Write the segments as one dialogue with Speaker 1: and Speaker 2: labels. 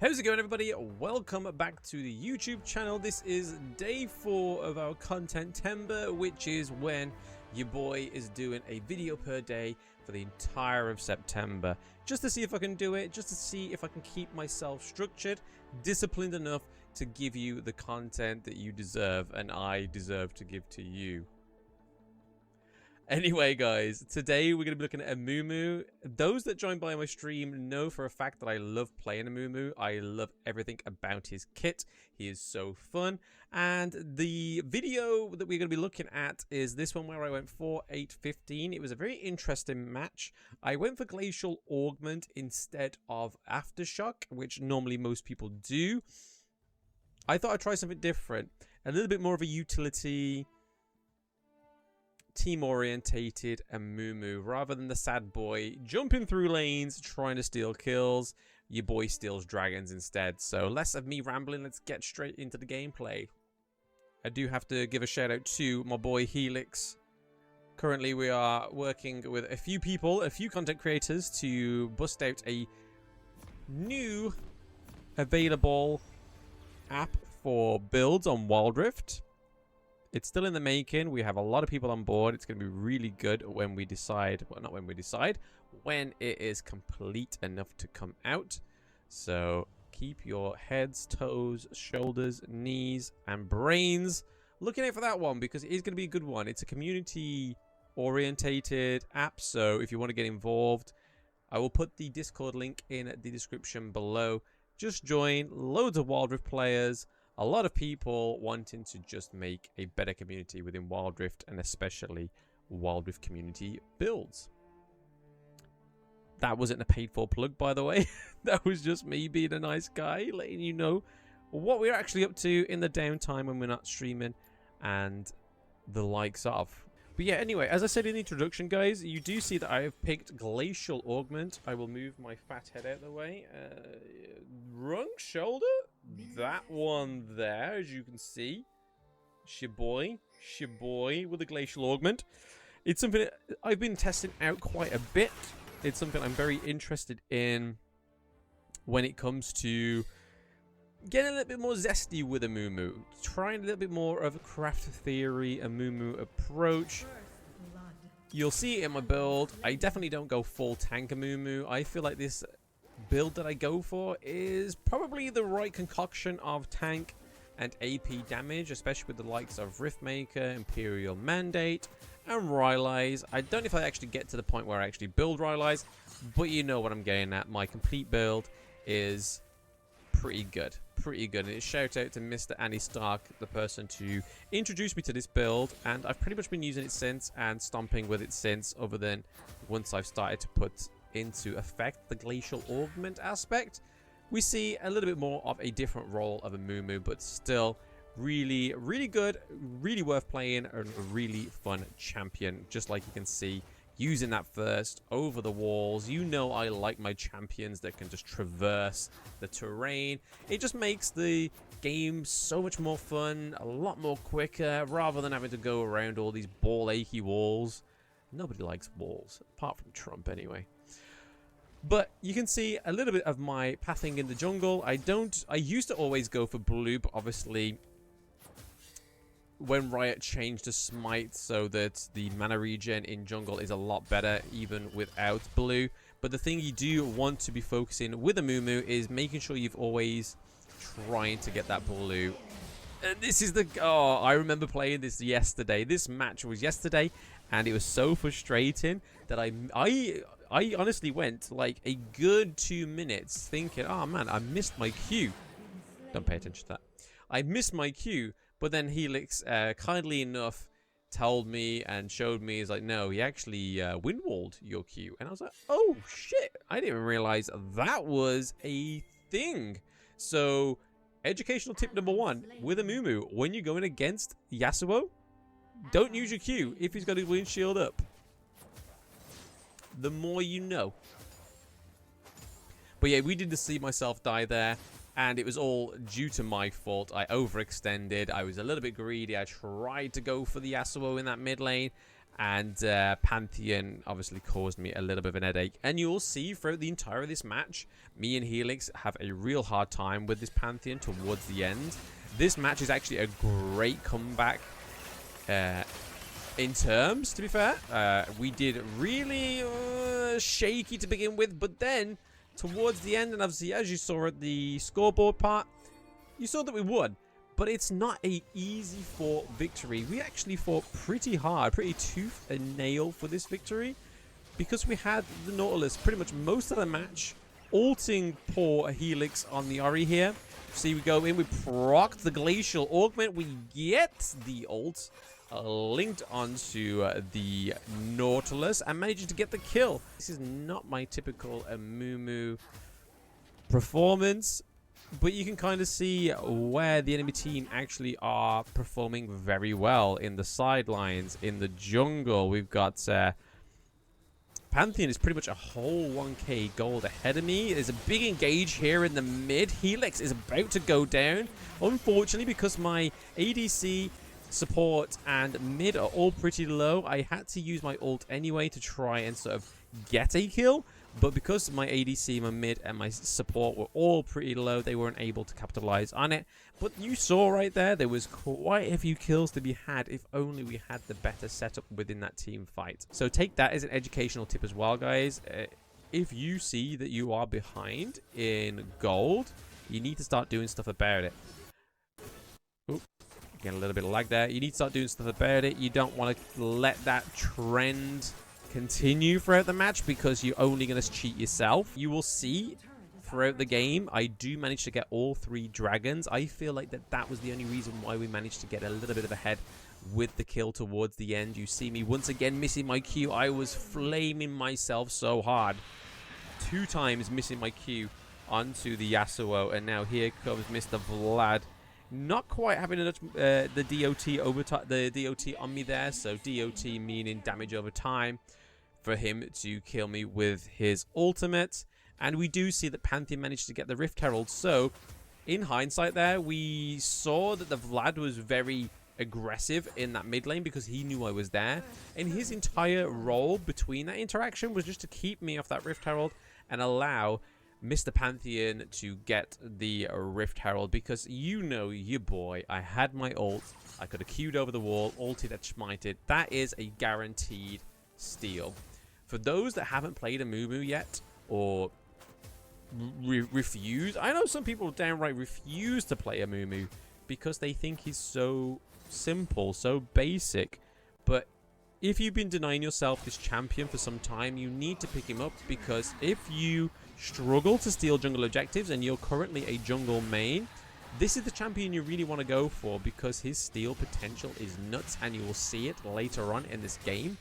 Speaker 1: How's it going, everybody? Welcome back to the YouTube channel. This is day 4 of our Content-Tember, which is when your boy is doing a video per day for the entire of September. Just to see if I can do it, just to see if I can keep myself structured, disciplined enough to give you the content that you deserve and I deserve to give to you. Anyway, guys, today we're going to be looking at Amumu. Those that join by my stream know for a fact that I love playing Amumu. I love everything about his kit. He is so fun. And the video that we're going to be looking at is this one where I went 4-8-15. It was a very interesting match. I went for Glacial Augment instead of Aftershock, which normally most people do. I thought I'd try something different. A little bit more of a utility, team-orientated Amumu, rather than the sad boy jumping through lanes trying to steal kills. Your boy steals dragons instead. So less of me rambling, let's get straight into the gameplay. I do have to give a shout out to my boy Helix. Currently we are working with a few people, a few content creators, to bust out a new available app for builds on Wildrift. It's still in the making. We have a lot of people on board. It's going to be really good when we decide. Well, not when we decide. When it is complete enough to come out. So keep your heads, toes, shoulders, knees, and brains looking out for that one, because it is going to be a good one. It's a community-orientated app. So if you want to get involved, I will put the Discord link in the description below. Just join. Loads of Wildrift players. A lot of people wanting to just make a better community within Wildrift, and especially Wildrift community builds. That wasn't a paid for plug, by the way. That was just me being a nice guy, letting you know what we're actually up to in the downtime when we're not streaming and the likes of. But yeah, anyway, as I said in the introduction, guys, you do see that I have picked Glacial Augment. I will move my fat head out of the way. Wrong shoulder? That one there, as you can see. Shiboy with the Glacial Augment. It's something that I've been testing out quite a bit. It's something I'm very interested in when it comes to getting a little bit more zesty with Amumu. Trying a little bit more of a Crafttheory Amumu approach. You'll see it in my build. I definitely don't go full tank Amumu. I feel like this build that I go for is probably the right concoction of tank and AP damage, especially with the likes of Riftmaker, Imperial Mandate, and Rylai's. I don't know if I actually get to the point where I actually build Rylai's, but you know what I'm getting at. My complete build is pretty good. And it's shout out to Mr. Annie Stark, the person to introduce me to this build, and I've pretty much been using it since and stomping with it since, other than once I've started to put into effect the Glacial Augment aspect. We see a little bit more of a different role of Amumu, but still really good, really worth playing, and a really fun champion. Just like you can see, using that first over the walls. You know I like my champions that can just traverse the terrain. It just makes the game so much more fun, a lot more quicker, rather than having to go around all these ball achy walls. Nobody likes walls, apart from Trump anyway. But you can see a little bit of my pathing in the jungle. I used to always go for blue, but obviously when Riot changed to smite so that the mana regen in jungle is a lot better even without blue. But the thing you do want to be focusing with Amumu is making sure you've always trying to get that blue. And this is the... Oh, I remember playing this yesterday. This match was yesterday, and it was so frustrating that I honestly went like a good 2 minutes thinking, oh man, I missed my cue. Don't pay attention to that. I missed my cue, but then Helix kindly enough told me and showed me, is like, no, he actually windwalled your cue. And I was like, oh shit, I didn't even realize that was a thing. So educational tip number 1 with Amumu: when you're going against Yasuo, don't use your Q if he's got his windshield up. The more you know. But yeah, we did see myself die there, and it was all due to my fault. I overextended. I was a little bit greedy. I tried to go for the Yasuo in that mid lane, And Pantheon obviously caused me a little bit of an headache. And you'll see throughout the entire of this match, me and Helix have a real hard time with this Pantheon towards the end. This match is actually a great comeback in terms, to be fair. We did really shaky to begin with, but then towards the end, and obviously as you saw at the scoreboard part, you saw that we won. But it's not a easy fought victory. We actually fought pretty hard, pretty tooth and nail for this victory, because we had the Nautilus pretty much most of the match ulting poor Helix on the Ori here. See, we go in, we proc the Glacial Augment, we get the ult linked onto the Nautilus and manages to get the kill. This is not my typical Amumu performance, but you can kind of see where the enemy team actually are performing very well in the sidelines, in the jungle. We've got Pantheon is pretty much a whole 1k gold ahead of me. There's a big engage here in the mid. Helix is about to go down. Unfortunately, because my ADC, support, and mid are all pretty low, I had to use my ult anyway to try and sort of get a kill. But because my ADC, my mid, and my support were all pretty low, they weren't able to capitalize on it. But you saw right there was quite a few kills to be had if only we had the better setup within that team fight. So take that as an educational tip as well, guys. If you see that you are behind in gold, you need to start doing stuff about it. Oop, again, a little bit of lag there. You need to start doing stuff about it. You don't want to let that trend continue throughout the match, because you're only going to cheat yourself. You will see throughout the game, I do manage to get all 3 dragons. I feel like that was the only reason why we managed to get a little bit of a head with the kill towards the end. You see me once again missing my Q. I was flaming myself so hard. 2 times missing my Q onto the Yasuo, and now here comes Mr. Vlad. Not quite having enough the DOT on me there, so DOT meaning damage over time, for him to kill me with his ultimate. And we do see that Pantheon managed to get the Rift Herald. So in hindsight there, we saw that the Vlad was very aggressive in that mid lane because he knew I was there, and his entire role between that interaction was just to keep me off that Rift Herald and allow Mr. Pantheon to get the Rift Herald, because you know your boy, I had my ult, I could have queued over the wall, ulted and smited. That is a guaranteed steal. For those that haven't played Amumu yet, or refuse, I know some people downright refuse to play Amumu because they think he's so simple, so basic. But if you've been denying yourself this champion for some time, you need to pick him up, because if you struggle to steal jungle objectives and you're currently a jungle main, this is the champion you really want to go for, because his steal potential is nuts, and you will see it later on in this game.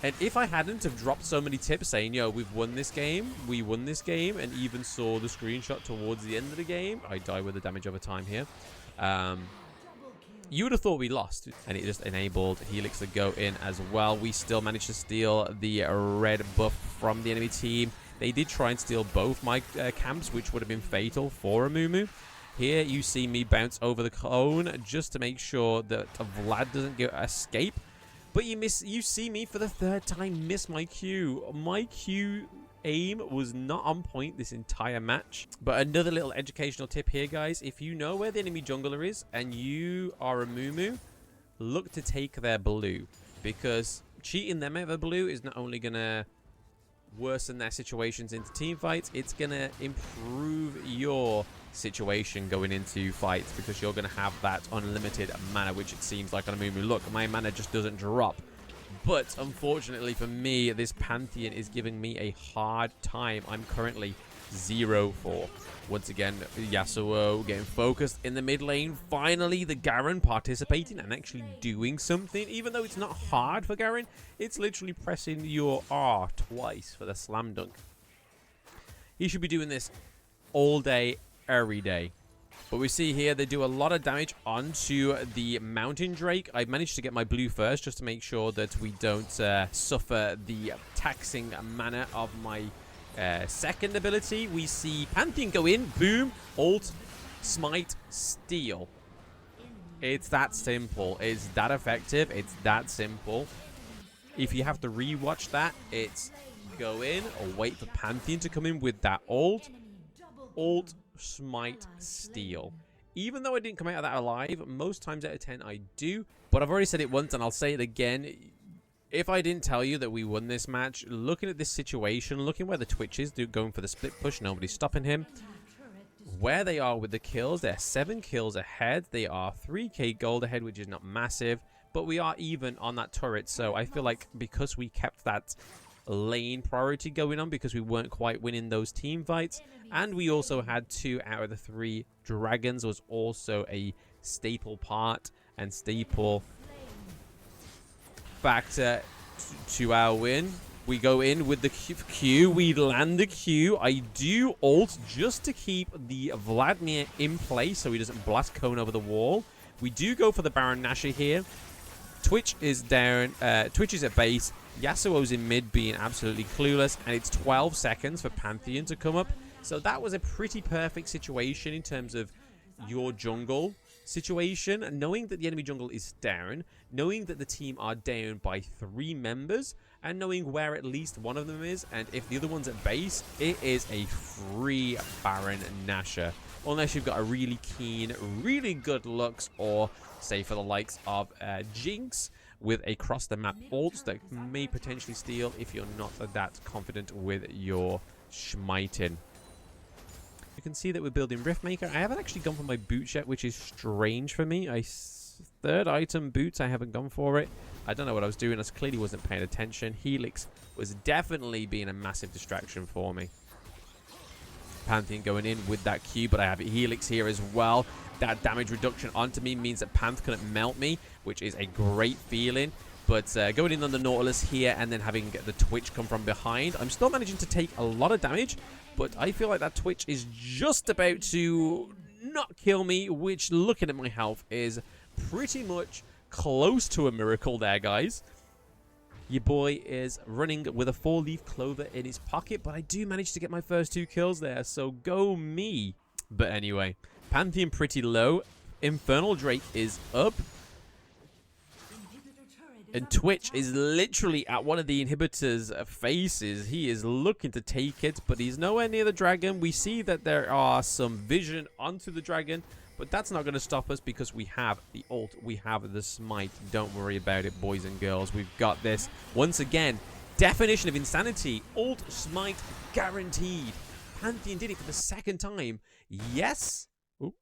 Speaker 1: And if I hadn't have dropped so many tips saying, yo, we've won this game, we won this game, and even saw the screenshot towards the end of the game, I die with the damage over time here, you would have thought we lost, and it just enabled Helix to go in as well. We still managed to steal the red buff from the enemy team. They did try and steal both my camps, which would have been fatal for Amumu. Here you see me bounce over the cone just to make sure that Vlad doesn't escape. But you see me for the 3rd time miss my Q. My Q aim was not on point this entire match. But another little educational tip here, guys. If you know where the enemy jungler is and you are a Amumu, look to take their blue, because cheating them out of blue is not only going to worsen their situations into team fights, it's going to improve your situation going into fights, because you're going to have that unlimited mana, which it seems like on Amumu. Look, my mana just doesn't drop. But unfortunately for me, this Pantheon is giving me a hard time. I'm currently 0-4. Once again, Yasuo getting focused in the mid lane. Finally, the Garen participating and actually doing something. Even though it's not hard for Garen, it's literally pressing your R twice for the slam dunk. He should be doing this all day, every day. But we see here they do a lot of damage onto the Mountain Drake. I managed to get my blue first just to make sure that we don't suffer the taxing mana of my second ability. We see Pantheon go in, boom, ult, smite, steal. It's that simple. It's that effective. It's that simple. If you have to rewatch that, it's go in or wait for Pantheon to come in with that ult, smite, steal. Even though I didn't come out of that alive, most times out of 10 I do. But I've already said it once and I'll say it again. If I didn't tell you that we won this match, looking at this situation, looking where the Twitch is, going for the split push, nobody's stopping him. Where they are with the kills, they're 7 kills ahead. They are 3k gold ahead, which is not massive. But we are even on that turret. So I feel like because we kept that lane priority going on, because we weren't quite winning those team fights, and we also had 2 out of the 3 dragons, was also a staple part and staple factor to our win. We go in with the Q. We land the Q. I do ult just to keep the Vladimir in place so he doesn't blast cone over the wall. We do go for the Baron Nashor here. Twitch is down. Twitch is at base. Yasuo's in mid being absolutely clueless. And it's 12 seconds for Pantheon to come up. So that was a pretty perfect situation in terms of your jungle situation. Knowing that the enemy jungle is down. Knowing that the team are down by 3 members. And knowing where at least one of them is. And if the other one's at base, it is a free Baron Nashor. Unless you've got a really keen, really good looks, or say for the likes of Jinx with a cross the map ult that may potentially steal if you're not that confident with your smiting. You can see that we're building Riftmaker. I haven't actually gone for my boots yet, which is strange for me. Third item boots, I haven't gone for it. I don't know what I was doing. I clearly wasn't paying attention. Helix was definitely being a massive distraction for me. Pantheon going in with that Q, but I have Helix here as well. That damage reduction onto me means that Panth couldn't melt me, which is a great feeling. But going in on the Nautilus here and then having the Twitch come from behind, I'm still managing to take a lot of damage, but I feel like that Twitch is just about to not kill me, which, looking at my health, is pretty much close to a miracle there, guys. Your boy is running with a 4-leaf clover in his pocket, but I do manage to get my first 2 kills there, so go me. But anyway, Pantheon pretty low. Infernal Drake is up. And Twitch is literally at one of the inhibitor's faces. He is looking to take it, but he's nowhere near the dragon. We see that there are some vision onto the dragon, but that's not going to stop us because we have the ult. We have the smite. Don't worry about it, boys and girls. We've got this. Once again, definition of insanity. Ult, smite, guaranteed. Pantheon did it for the 2nd time. Yes. Ooh.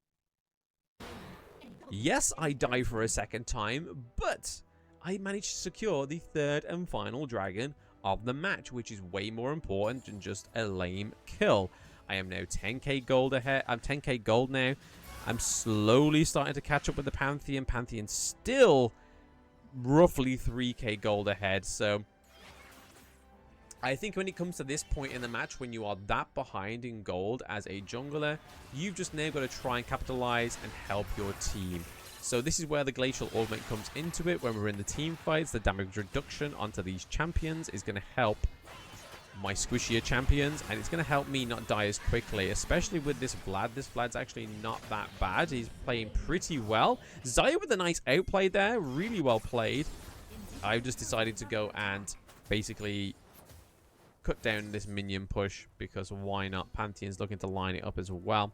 Speaker 1: Yes, I die for a 2nd time, but I managed to secure the 3rd and final dragon of the match, which is way more important than just a lame kill. I am now 10k gold ahead. I'm 10k gold now. I'm slowly starting to catch up with the Pantheon. Pantheon's still roughly 3k gold ahead. So I think when it comes to this point in the match, when you are that behind in gold as a jungler, you've just now got to try and capitalize and help your team. So this is where the Glacial Augment comes into it. When we're in the team fights, the damage reduction onto these champions is going to help my squishier champions, and it's going to help me not die as quickly, especially with this Vlad. This Vlad's actually not that bad. He's playing pretty well. Xayah with a nice outplay there. Really well played. I've just decided to go and basically cut down this minion push because why not? Pantheon's looking to line it up as well.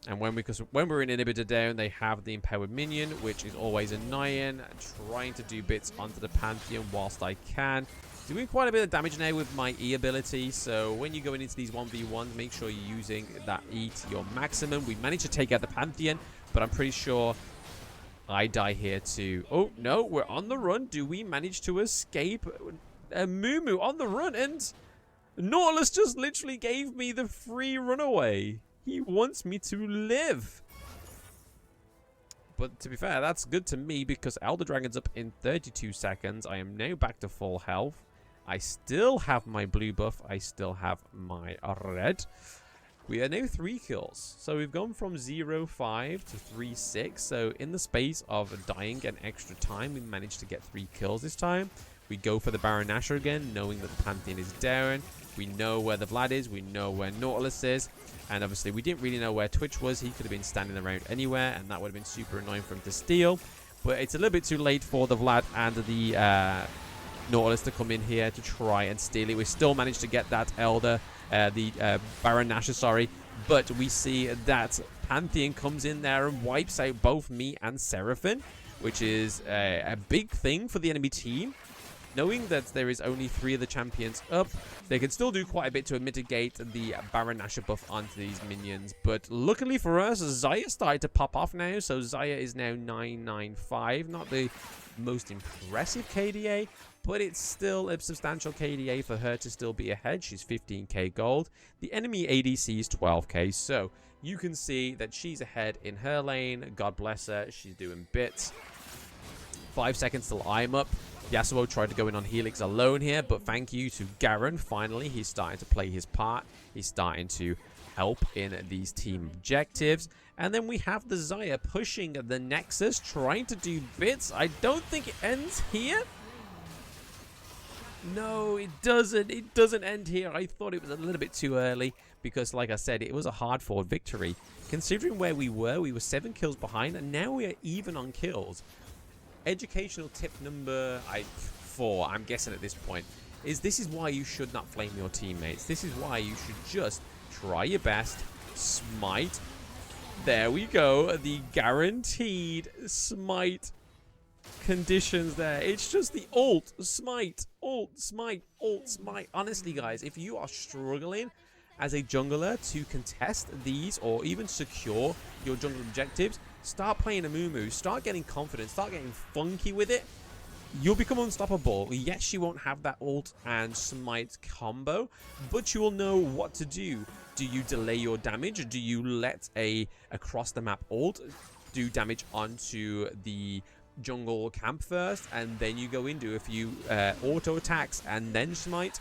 Speaker 1: And when we're in inhibitor down, they have the empowered minion, which is always annoying. Trying to do bits onto the Pantheon whilst I can. Doing quite a bit of damage now with my E ability. So when you're going into these 1v1s, make sure you're using that E to your maximum. We managed to take out the Pantheon, but I'm pretty sure I die here too. Oh, no, we're on the run. Do we manage to escape? Amumu on the run, and Nautilus just literally gave me the free runaway. He wants me to live. But to be fair, that's good to me because Elder Dragon's up in 32 seconds. I am now back to full health. I still have my blue buff. I still have my red. We are now 3 kills. So we've gone from 0-5 to 3-6. So in the space of dying an extra time, we managed to get 3 kills this time. We go for the Baron Nashor again, knowing that the Pantheon is down. We know where the Vlad is. We know where Nautilus is. And obviously, we didn't really know where Twitch was. He could have been standing around anywhere, and that would have been super annoying for him to steal. But it's a little bit too late for the Vlad and the Nautilus to come in here to try and steal it. We still managed to get that Elder, the Baron Nashor, sorry. But we see that Pantheon comes in there and wipes out both me and Seraphine, which is a big thing for the enemy team. Knowing that there is only 3 of the champions up, they can still do quite a bit to mitigate the Baron Nashor buff onto these minions. But luckily for us, Xayah started to pop off now. So Xayah is now 995. Not the most impressive KDA, but it's still a substantial KDA for her to still be ahead. She's 15k gold. The enemy ADC is 12k. So you can see that she's ahead in her lane. God bless her. She's doing bits. 5 seconds till I'm up. Yasuo tried to go in on Helix alone here, but thank you to Garen. Finally, he's starting to play his part. He's starting to help in these team objectives. And then we have the Xayah pushing the Nexus, trying to do bits. I don't think it ends here. No, it doesn't. It doesn't end here. I thought it was a little bit too early because, like I said, it was a hard-fought victory. Considering where we were 7 kills behind, and now we are even on kills. Educational tip number 4, I'm guessing at this point, is this is why you should not flame your teammates. This is why you should just try your best, smite. There we go, the guaranteed smite conditions there. It's just the ult, smite, ult, smite, ult, smite. Honestly, guys, if you are struggling as a jungler to contest these or even secure your jungle objectives, start playing Amumu, start getting confident, start getting funky with it. You'll become unstoppable. Yes, you won't have that ult and smite combo, but you will know what to do. Do you delay your damage? Do you let a across the map ult do damage onto the jungle camp first, and then you go in, do a few auto attacks and then smite?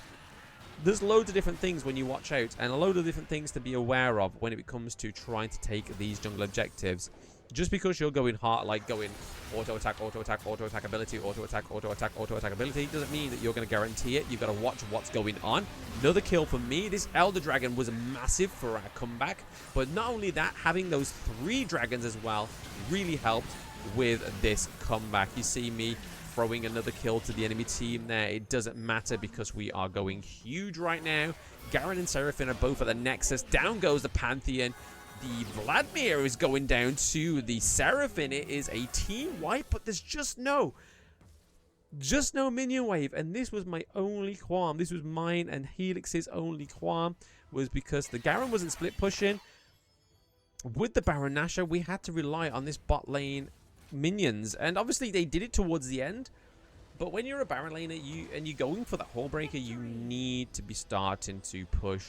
Speaker 1: There's loads of different things when you watch out, and a load of different things to be aware of when it comes to trying to take these jungle objectives. Just because you're going hard, like going auto attack ability, auto attack ability, doesn't mean that you're going to guarantee it. You've got to watch what's going on. Another kill for me. This Elder Dragon was massive for our comeback, but not only that, having those 3 dragons as well really helped with this comeback. You see me throwing another kill to the enemy team there. It doesn't matter because we are going huge right now. Garen and Seraphine are both at the Nexus. Down goes the Pantheon. The Vladimir is going down to the Seraphine. It is a team wipe, but there's just no minion wave. And this was my only qualm. This was mine and Helix's only qualm, was because the Garen wasn't split pushing. With the Baron Nashor, we had to rely on this bot lane minions, and obviously they did it towards the end. But when you're a Baron laner, you're going for that hole breaker, you need to be starting to push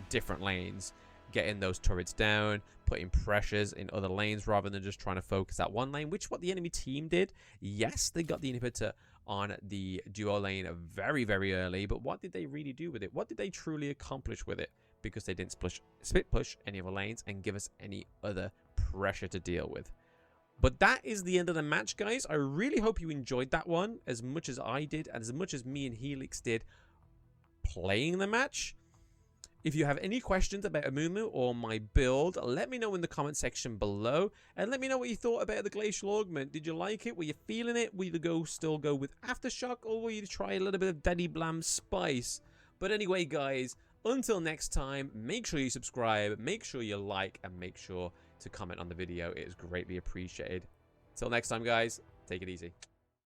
Speaker 1: different lanes, getting those turrets down, putting pressures in other lanes rather than just trying to focus at one lane, which what the enemy team did. Yes, they got the inhibitor on the duo lane very, very early, but what did they really do with it? What did they truly accomplish with it? Because they didn't split push any other lanes and give us any other pressure to deal with. But that is the end of the match, guys. I really hope you enjoyed that one as much as I did, and as much as me and Helix did playing the match. If you have any questions about Amumu or my build, let me know in the comment section below. And let me know what you thought about the Glacial Augment. Did you like it? Were you feeling it? Will you still go with Aftershock, or will you try a little bit of Daddy Blam spice? But anyway, guys, until next time, make sure you subscribe, make sure you like, and make sure to comment on the video. It is greatly appreciated. Till next time, guys, take it easy.